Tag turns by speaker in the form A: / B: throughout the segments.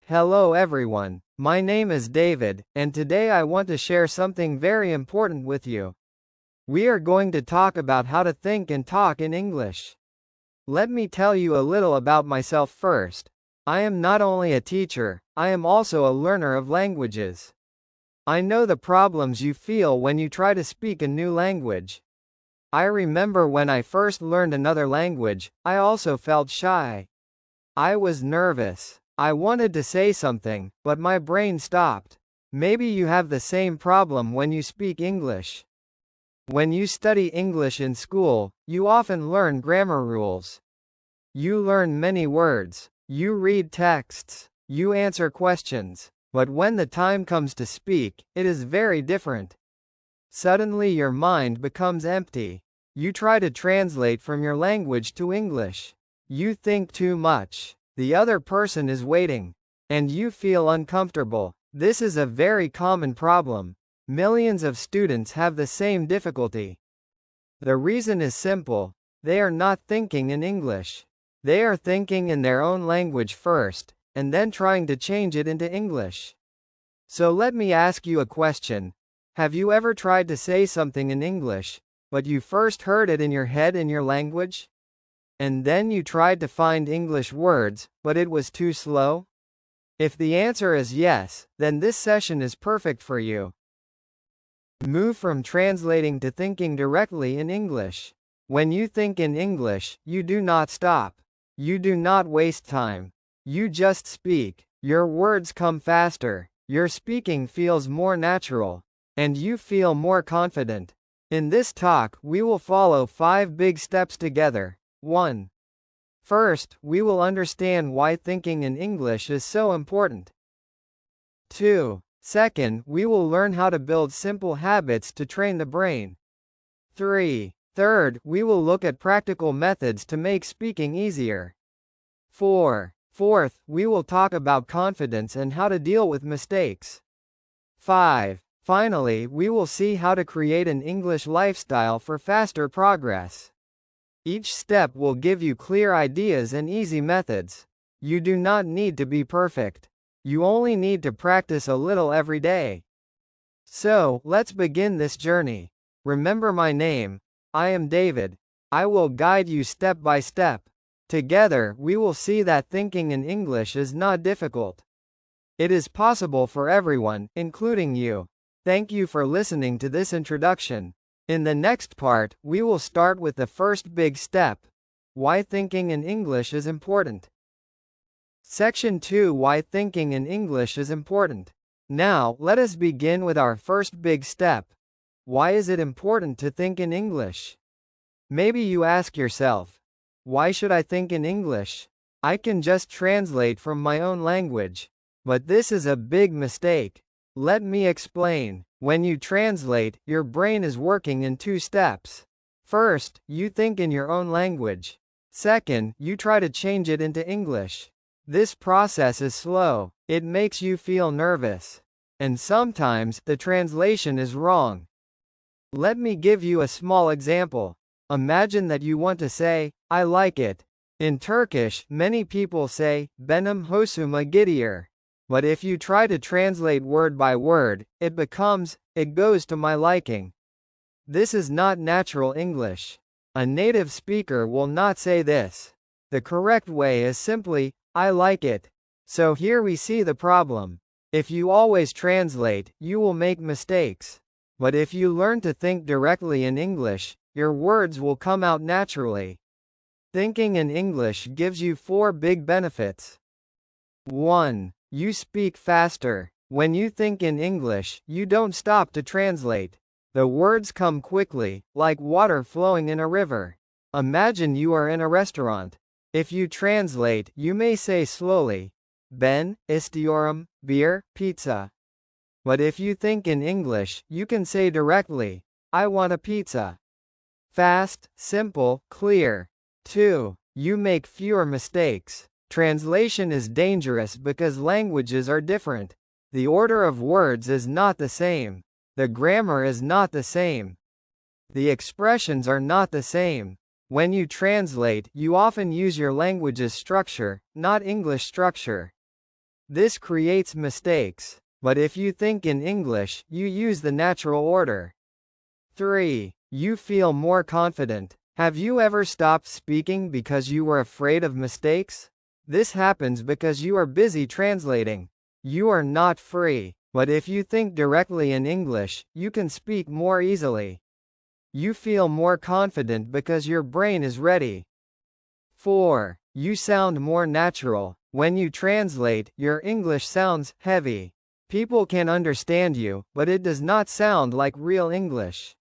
A: Hello everyone, my name is David, and today I want to share something very important with you. We are going to talk about how to think and talk in English. Let me tell you a little about myself first. I am not only a teacher, I am also a learner of languages. I know the problems you feel when you try to speak a new language. I remember when I first learned another language, I also felt shy. I was nervous. I wanted to say something, but my brain stopped. Maybe you have the same problem when you speak English. When you study English in school, you often learn grammar rules. You learn many words. You read texts. You answer questions. But when the time comes to speak, it is very different. Suddenly your mind becomes empty. You try to translate from your language to English. You think too much. The other person is waiting. And you feel uncomfortable. This is a very common problem. Millions of students have the same difficulty. The reason is simple. They are not thinking in English. They are thinking in their own language first, and then trying to change it into English. So let me ask you a question. Have you ever tried to say something in English, but you first heard it in your head in your language? And then you tried to find English words, but it was too slow? If the answer is yes, then this session is perfect for you. Move from translating to thinking directly in English. When you think in English, you do not stop. You do not waste time. You just speak. Your words come faster. Your speaking feels more natural. And you feel more confident. In this talk, we will follow 5 big steps together. 1. First, we will understand why thinking in English is so important. 2. Second, we will learn how to build simple habits to train the brain. 3. Third, we will look at practical methods to make speaking easier. 4. Fourth, we will talk about confidence and how to deal with mistakes. 5. Finally, we will see how to create an English lifestyle for faster progress. Each step will give you clear ideas and easy methods. You do not need to be perfect. You only need to practice a little every day. So, let's begin this journey. Remember my name. I am David. I will guide you step by step. Together, we will see that thinking in English is not difficult. It is possible for everyone, including you. Thank you for listening to this introduction. In the next part, we will start with the first big step. Why thinking in English is important. Section 2. Why thinking in English is important. Now, let us begin with our first big step. Why is it important to think in English? Maybe you ask yourself, why should I think in English? I can just translate from my own language. But this is a big mistake. Let me explain. When you translate, your brain is working in 2 steps. First, you think in your own language. Second, you try to change it into English. This process is slow. It makes you feel nervous. And sometimes, the translation is wrong. Let me give you a small example. Imagine that you want to say, I like it. In Turkish, many people say, benim hoşuma gidiyor. But if you try to translate word by word, it becomes, it goes to my liking. This is not natural English. A native speaker will not say this. The correct way is simply, I like it. So here we see the problem. If you always translate, you will make mistakes. But if you learn to think directly in English, your words will come out naturally. Thinking in English gives you 4 big benefits. 1. You speak faster. When you think in English, you don't stop to translate. The words come quickly, like water flowing in a river. Imagine you are in a restaurant. If you translate, you may say slowly, Ben istiyorum, bir pizza. But if you think in English, you can say directly, I want a pizza. Fast, simple, clear. 2. You make fewer mistakes. Translation is dangerous because languages are different. The order of words is not the same. The grammar is not the same. The expressions are not the same. When you translate, you often use your language's structure, not English structure. This creates mistakes. But if you think in English, you use the natural order. 3. You feel more confident. Have you ever stopped speaking because you were afraid of mistakes? This happens because you are busy translating. You are not free. But if you think directly in English, you can speak more easily. You feel more confident because your brain is ready. 4. You sound more natural. When you translate, your English sounds heavy. People can understand you, but it does not sound like real English.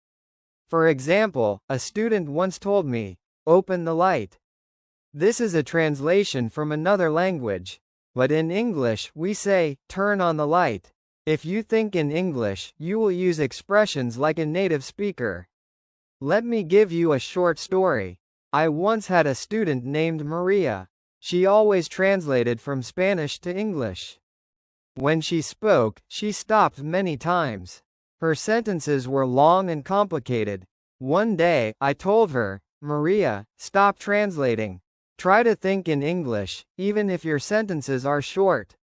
A: For example, a student once told me, "Open the light." This is a translation from another language. But in English, we say, "Turn on the light." If you think in English, you will use expressions like a native speaker. Let me give you a short story. I once had a student named Maria. She always translated from Spanish to English. When she spoke, she stopped many times. Her sentences were long and complicated. One day, I told her, "Maria, stop translating. Try to think in English, even if your sentences are short."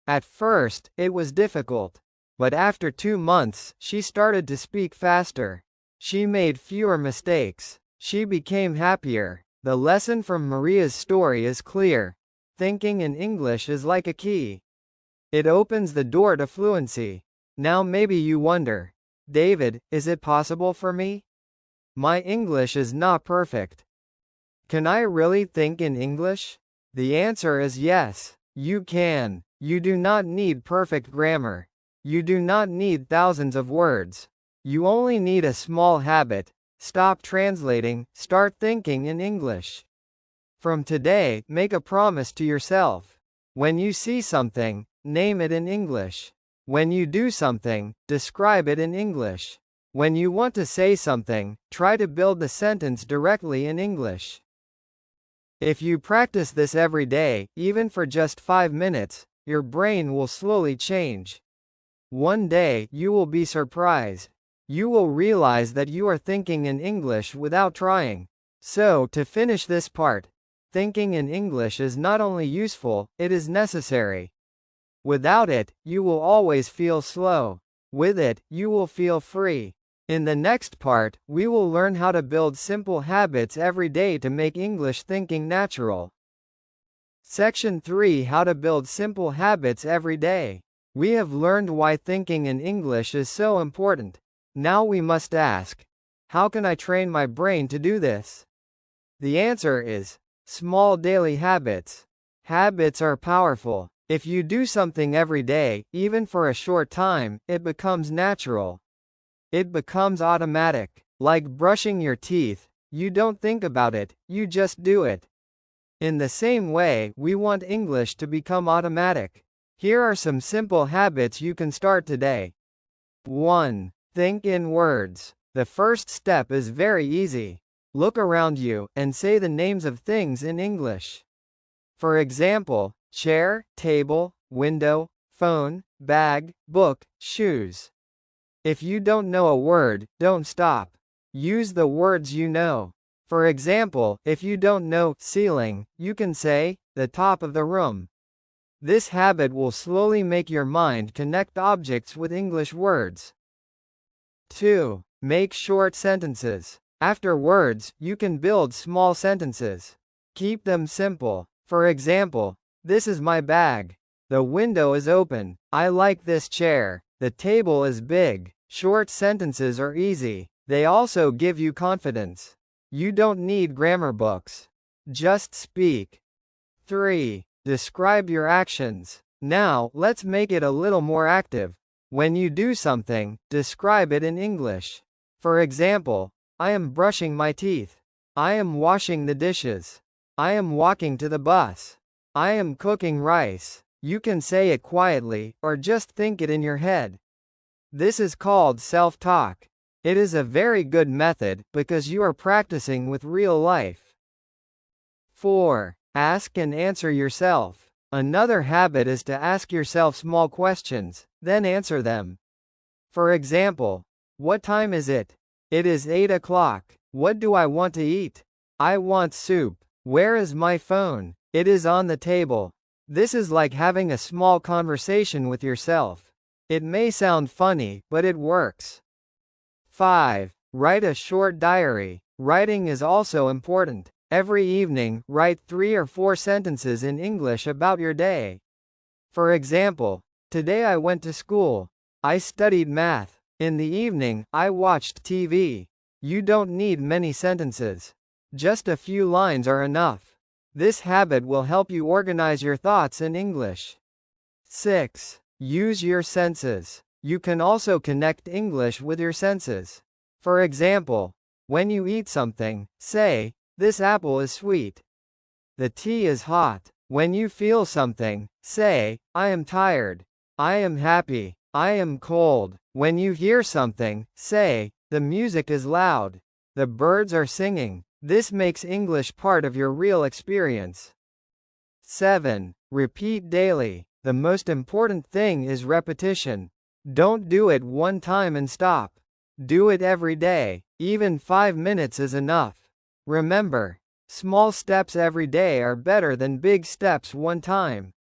A: At first, it was difficult. But after 2 months, she started to speak faster. She made fewer mistakes. She became happier. The lesson from Maria's story is clear. Thinking in English is like a key. It opens the door to fluency. Now maybe you wonder, "David, is it possible for me? My English is not perfect. Can I really think in English?" The answer is yes, you can. You do not need perfect grammar. You do not need thousands of words. You only need a small habit. Stop translating, start thinking in English. From today, make a promise to yourself. When you see something, name it in English. When you do something, describe it in English. When you want to say something, try to build the sentence directly in English. If you practice this every day, even for just 5 minutes, your brain will slowly change. One day, you will be surprised. You will realize that you are thinking in English without trying. So, to finish this part, thinking in English is not only useful, it is necessary. Without it, you will always feel slow. With it, you will feel free. In the next part, we will learn how to build simple habits every day to make English thinking natural. Section 3: How to build simple habits every day. We have learned why thinking in English is so important. Now we must ask, how can I train my brain to do this? The answer is small daily habits. Habits are powerful. If you do something every day, even for a short time, it becomes natural. It becomes automatic. Like brushing your teeth, you don't think about it, you just do it. In the same way, we want English to become automatic. Here are some simple habits you can start today. 1. Think in words. The first step is very easy. Look around you, and say the names of things in English. For example, chair, table, window, phone, bag, book, shoes. If you don't know a word, don't stop. Use the words you know. For example, if you don't know ceiling, you can say the top of the room. This habit will slowly make your mind connect objects with English words. 2. Make short sentences. After words, you can build small sentences. Keep them simple. For example, this is my bag. The window is open. I like this chair. The table is big. Short sentences are easy. They also give you confidence. You don't need grammar books. Just speak. 3. Describe your actions. Now, let's make it a little more active. When you do something, describe it in English. For example, I am brushing my teeth. I am washing the dishes. I am walking to the bus. I am cooking rice. You can say it quietly, or just think it in your head. This is called self-talk. It is a very good method, because you are practicing with real life. 4. Ask and answer yourself. Another habit is to ask yourself small questions, then answer them. For example, what time is it? It is 8 o'clock. What do I want to eat? I want soup. Where is my phone? It is on the table. This is like having a small conversation with yourself. It may sound funny, but it works. 5. Write a short diary. Writing is also important. Every evening, write 3 or 4 sentences in English about your day. For example, today I went to school. I studied math. In the evening, I watched TV. You don't need many sentences. Just a few lines are enough. This habit will help you organize your thoughts in English. 6. Use your senses. You can also connect English with your senses. For example, when you eat something, say, "This apple is sweet." "The tea is hot." When you feel something, say, "I am tired." "I am happy." "I am cold." When you hear something, say, "The music is loud." "The birds are singing." This makes English part of your real experience. 7. Repeat daily. The most important thing is repetition. Don't do it one time and stop. Do it every day. Even 5 minutes is enough. Remember, small steps every day are better than big steps one time.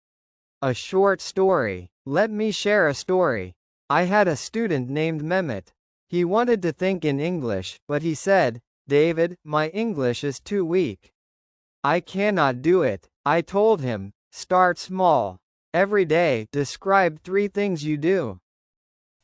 A: A short story. Let me share a story. I had a student named Mehmet. He wanted to think in English, but he said, "David, my English is too weak. I cannot do it." I told him, "Start small. Every day, describe 3 things you do.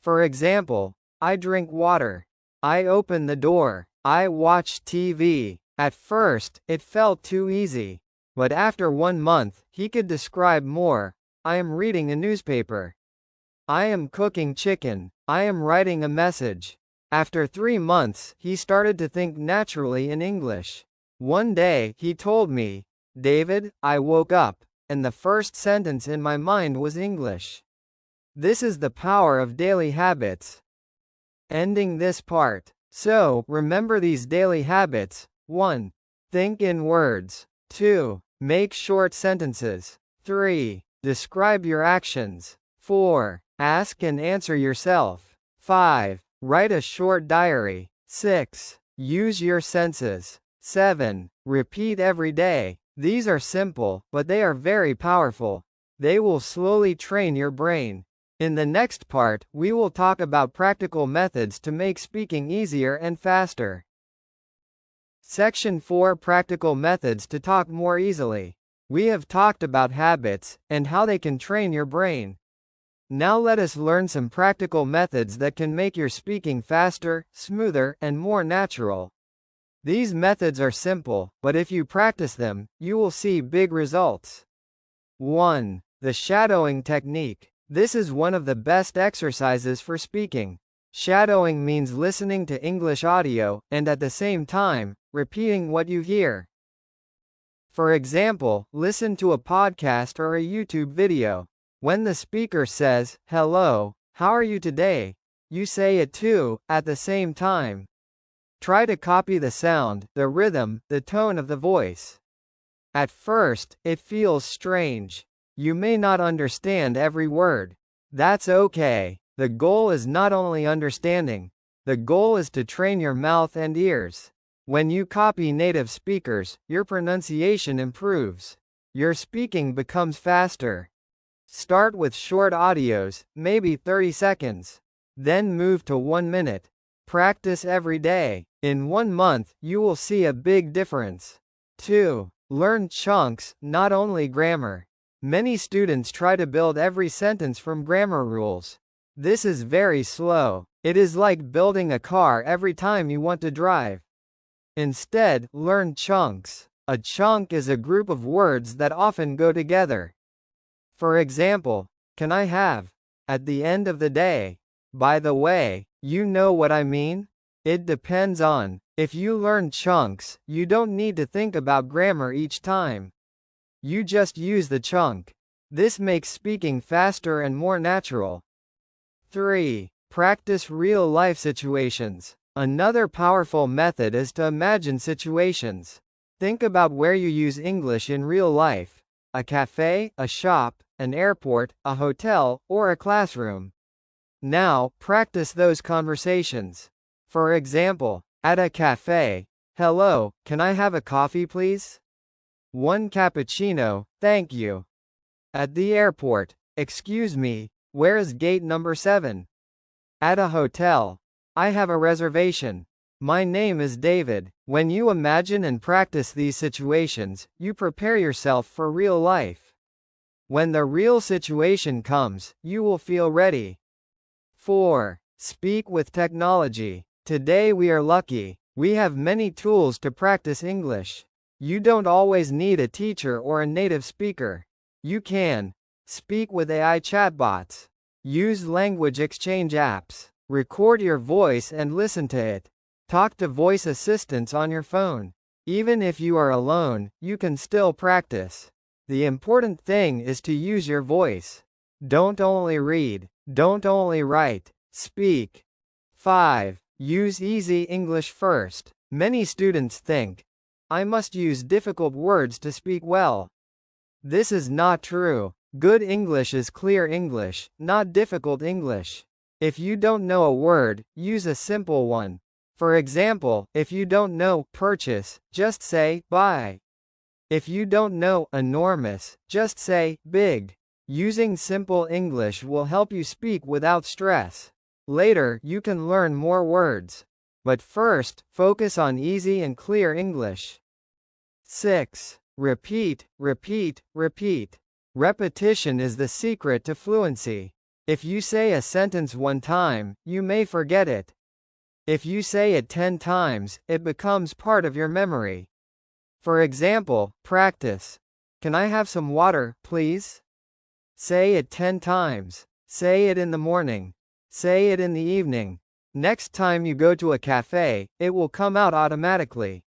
A: For example, I drink water. I open the door. I watch TV." At first, it felt too easy. But after 1 month, he could describe more. I am reading a newspaper. I am cooking chicken. I am writing a message. After 3 months, he started to think naturally in English. One day, he told me, "David, I woke up, and the first sentence in my mind was English." This is the power of daily habits. Ending this part. So, remember these daily habits. 1. Think in words. 2. Make short sentences. 3. Describe your actions. 4. Ask and answer yourself. 5. Write a short diary. 6. Use your senses. 7. Repeat every day. These are simple, but they are very powerful. They will slowly train your brain. In the next part, we will talk about practical methods to make speaking easier and faster. Section 4: Practical methods to talk more easily. We have talked about habits, and how they can train your brain. Now let us learn some practical methods that can make your speaking faster, smoother, and more natural. These methods are simple, but if you practice them, you will see big results. 1. The shadowing technique. This is one of the best exercises for speaking. Shadowing means listening to English audio, and at the same time, repeating what you hear. For example, listen to a podcast or a YouTube video. When the speaker says, "Hello, how are you today?" you say it too, at the same time. Try to copy the sound, the rhythm, the tone of the voice. At first, it feels strange. You may not understand every word. That's okay. The goal is not only understanding. The goal is to train your mouth and ears. When you copy native speakers, your pronunciation improves. Your speaking becomes faster. Start with short audios, maybe 30 seconds. Then move to 1 minute. Practice every day. In 1 month, you will see a big difference. 2. Learn chunks, not only grammar. Many students try to build every sentence from grammar rules. This is very slow. It is like building a car every time you want to drive. Instead, learn chunks. A chunk is a group of words that often go together. For example, can I have? At the end of the day. By the way, you know what I mean? It depends on. If you learn chunks, you don't need to think about grammar each time. You just use the chunk. This makes speaking faster and more natural. 3. Practice real-life situations. Another powerful method is to imagine situations. Think about where you use English in real life. A cafe, a shop, an airport, a hotel, or a classroom. Now, practice those conversations. For example, at a cafe, "Hello, can I have a coffee please?" "1 cappuccino, thank you." At the airport. Excuse me, where is gate number 7? At a hotel. I have a reservation. My name is David. When you imagine and practice these situations, you prepare yourself for real life. When the real situation comes, you will feel ready. 4. Speak with technology. Today we are lucky. We have many tools to practice English. You don't always need a teacher or a native speaker. You can speak with AI chatbots. Use language exchange apps. Record your voice and listen to it. Talk to voice assistants on your phone. Even if you are alone, you can still practice. The important thing is to use your voice. Don't only read. Don't only write. Speak. 5. Use easy English first. Many students think, I must use difficult words to speak well. This is not true. Good English is clear English, not difficult English. If you don't know a word, use a simple one. For example, if you don't know purchase, just say buy. If you don't know enormous, just say big. Using simple English will help you speak without stress. Later, you can learn more words. But first, focus on easy and clear English. 6. Repeat, repeat, repeat. Repetition is the secret to fluency. If you say a sentence one time, you may forget it. If you say it 10 times, it becomes part of your memory. For example, practice. Can I have some water, please? Say it 10 times. Say it in the morning. Say it in the evening. Next time you go to a cafe, it will come out automatically.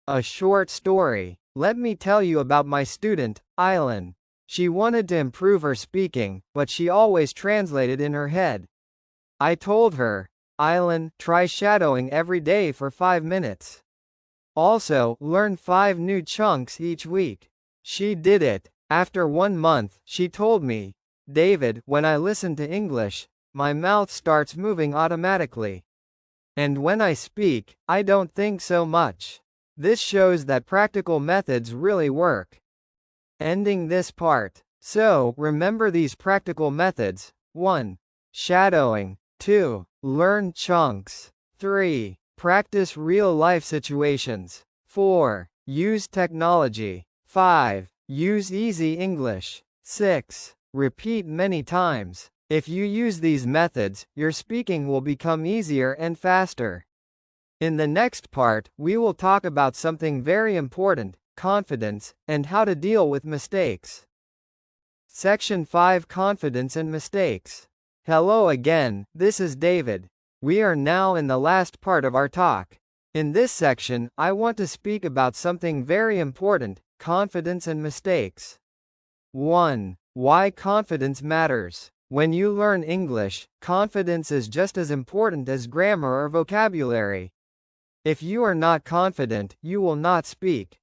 A: A short story. Let me tell you about my student, Eileen. She wanted to improve her speaking, but she always translated in her head. I told her, Eileen, try shadowing every day for 5 minutes. Also, learn 5 new chunks each week. She did it. After 1 month, she told me, David, when I listen to English, my mouth starts moving automatically. And when I speak, I don't think so much. This shows that practical methods really work. Ending this part. So, remember these practical methods. 1. Shadowing. 2. Learn chunks. 3. Practice real-life situations. 4. Use technology. 5. Use easy English. 6. Repeat many times. If you use these methods, your speaking will become easier and faster. In the next part, we will talk about something very important, confidence, and how to deal with mistakes. Section 5: Confidence and Mistakes. Hello again, this is David. We are now in the last part of our talk. In this section, I want to speak about something very important, confidence and mistakes. 1. Why confidence matters. When you learn English, confidence is just as important as grammar or vocabulary. If you are not confident, you will not speak.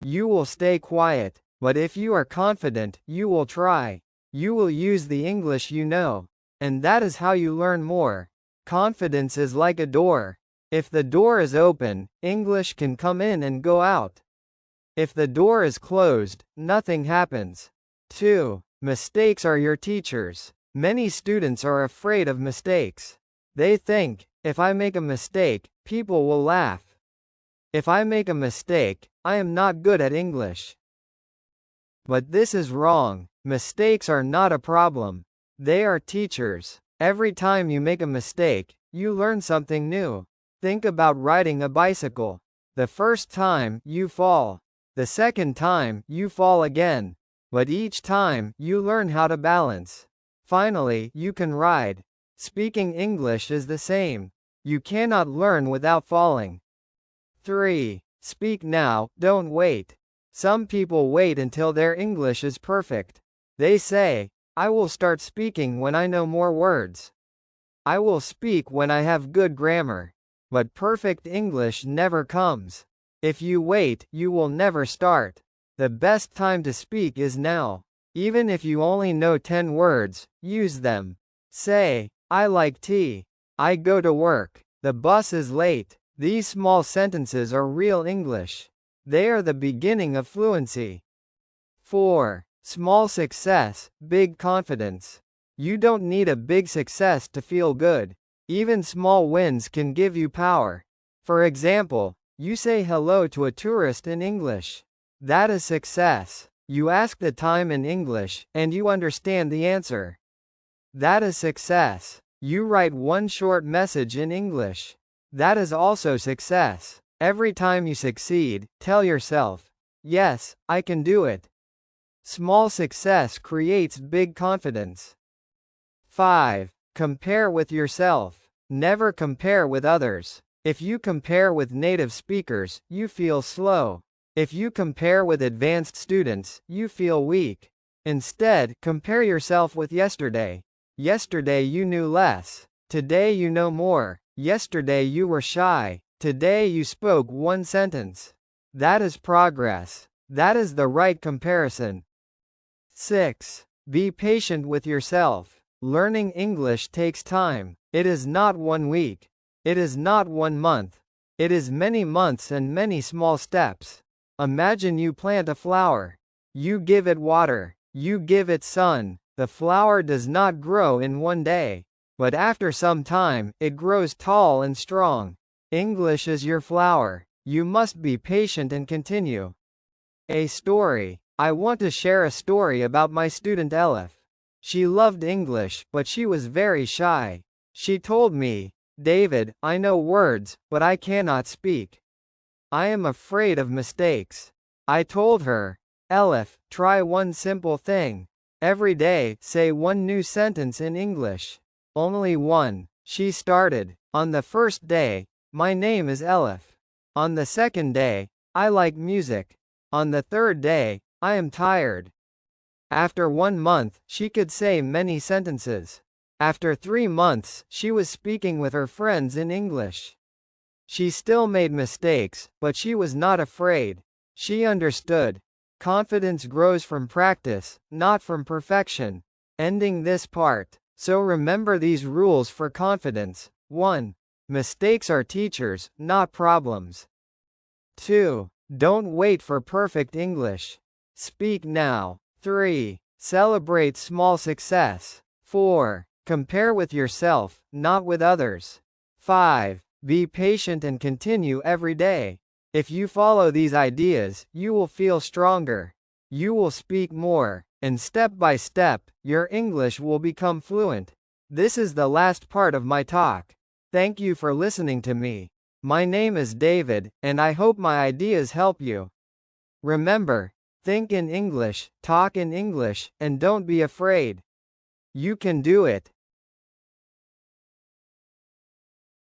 A: You will stay quiet. But if you are confident, you will try. You will use the English you know. And that is how you learn more. Confidence is like a door. If the door is open, English can come in and go out. If the door is closed, nothing happens. 2. Mistakes are your teachers. Many students are afraid of mistakes. They think, if I make a mistake, people will laugh. If I make a mistake, I am not good at English. But this is wrong. Mistakes are not a problem. They are teachers. Every time you make a mistake, you learn something new. Think about riding a bicycle. The first time, you fall. The second time, you fall again. But each time, you learn how to balance. Finally, you can ride. Speaking English is the same. You cannot learn without falling. 3. Speak now, don't wait. Some people wait until their English is perfect. They say, I will start speaking when I know more words. I will speak when I have good grammar. But perfect English never comes. If you wait, you will never start. The best time to speak is now. Even if you only know 10 words, use them. Say, I like tea. I go to work. The bus is late. These small sentences are real English. They are the beginning of fluency. 4. Small success, big confidence. You don't need a big success to feel good. Even small wins can give you power. For example, you say hello to a tourist in English. That is success. You ask the time in English, and you understand the answer. That is success. You write one short message in English. That is also success. Every time you succeed, tell yourself, yes, I can do it. Small success creates big confidence. 5. Compare with yourself. Never compare with others. If you compare with native speakers, you feel slow. If you compare with advanced students, you feel weak. Instead, compare yourself with yesterday. Yesterday you knew less. Today you know more. Yesterday you were shy. Today you spoke one sentence. That is progress. That is the right comparison. 6. Be patient with yourself. Learning English takes time. It is not 1 week. It is not 1 month. It is many months and many small steps. Imagine you plant a flower. You give it water. You give it sun. The flower does not grow in 1 day. But after some time, it grows tall and strong. English is your flower. You must be patient and continue. A story. I want to share a story about my student Elif. She loved English, but she was very shy. She told me, David, I know words, but I cannot speak. I am afraid of mistakes. I told her, Elif, try one simple thing. Every day, say one new sentence in English. Only one. She started. On the first day, my name is Elif. On the second day, I like music. On the third day, I am tired. After 1 month, she could say many sentences. After 3 months, she was speaking with her friends in English. She still made mistakes, but she was not afraid. She understood. Confidence grows from practice, not from perfection. Ending this part. So remember these rules for confidence. 1. Mistakes are teachers, not problems. 2. Don't wait for perfect English. Speak now. 3. Celebrate small success. 4. Compare with yourself, not with others. 5. Be patient and continue every day. If you follow these ideas, you will feel stronger. You will speak more, and step by step, your English will become fluent. This is the last part of my talk. Thank you for listening to me. My name is David, and I hope my ideas help you. Remember, think in English, talk in English, and don't be afraid. You can do it.